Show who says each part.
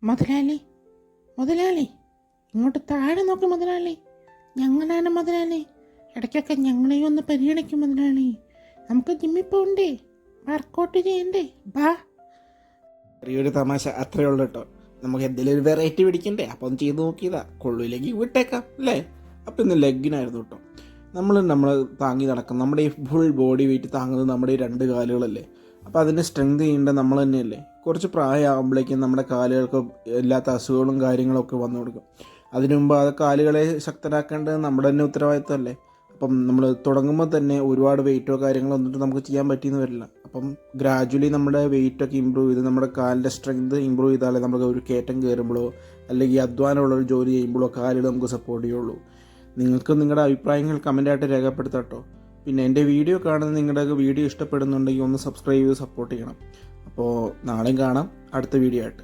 Speaker 1: മുതലാളി മുതലാളി ഇങ്ങോട്ട് താഴെ നോക്ക് മുതലാളി. ഞങ്ങളാണ് മുതലാളി. ഇടയ്ക്കൊക്കെ ഞങ്ങളെയും ഒന്ന് പരിഗണിക്കും മുതലാളി. നമുക്ക് ജിമ്മിൽ പോകണ്ടേ, വർക്കൗട്ട് ചെയ്യണ്ടേ? ബാ.
Speaker 2: ചെറിയൊരു തമാശ അത്രേ ഉള്ളൂ കേട്ടോ. നമുക്ക് എന്തെങ്കിലും ഒരു വെറൈറ്റി പിടിക്കണ്ടേ, അപ്പം ഒന്ന് ചെയ്ത് നോക്കിയതാ. കൊള്ളൂല്ലെങ്കിൽ വിട്ടേക്കാം അല്ലേ. അപ്പം ഇന്ന് ലെഗിനായിരുന്നു കേട്ടോ. നമ്മൾ താങ്ങി നടക്കും. നമ്മുടെ ഈ ഫുൾ ബോഡി വെയിറ്റ് താങ്ങുന്നത് നമ്മുടെ ഈ 2 കാലുകളല്ലേ. അപ്പോൾ അതിൻ്റെ സ്ട്രെങ്ത് ചെയ്യേണ്ടത് നമ്മൾ തന്നെയല്ലേ. കുറച്ച് പ്രായമാകുമ്പോഴേക്കും നമ്മുടെ കാലുകൾക്ക് ഇല്ലാത്ത അസുഖങ്ങളും കാര്യങ്ങളൊക്കെ വന്നു കൊടുക്കും. അതിനു മുമ്പ് ആ കാലുകളെ ശക്തരാക്കേണ്ടത് നമ്മുടെ തന്നെ ഉത്തരവാദിത്തമല്ലേ. അപ്പം നമ്മൾ തുടങ്ങുമ്പോൾ തന്നെ ഒരുപാട് വെയിറ്റോ കാര്യങ്ങളോ ഒന്നിട്ട് നമുക്ക് ചെയ്യാൻ പറ്റിയെന്ന് വരില്ല. അപ്പം ഗ്രാജുവലി നമ്മുടെ വെയിറ്റൊക്കെ ഇമ്പ്രൂവ് ചെയ്ത് നമ്മുടെ കാലിൻ്റെ സ്ട്രെങ്ത് ഇമ്പ്രൂവ് ചെയ്താലേ നമുക്ക് ഒരു കയറ്റം കയറുമ്പോഴോ അല്ലെങ്കിൽ അധ്വാനമുള്ളൊരു ജോലി ചെയ്യുമ്പോഴോ കാലുകൾ നമുക്ക് സപ്പോർട്ട് ചെയ്യുള്ളൂ. നിങ്ങൾക്ക് നിങ്ങളുടെ അഭിപ്രായങ്ങൾ കമൻറ്റായിട്ട് രേഖപ്പെടുത്താം കേട്ടോ. പിന്നെ എൻ്റെ വീഡിയോ കാണുന്ന നിങ്ങളുടെ വീഡിയോ ഇഷ്ടപ്പെടുന്നുണ്ടെങ്കിൽ ഒന്ന് സബ്സ്ക്രൈബ് ചെയ്ത് സപ്പോർട്ട് ചെയ്യണം. അപ്പോൾ നാളെയും കാണാം അടുത്ത വീഡിയോ ആയിട്ട്.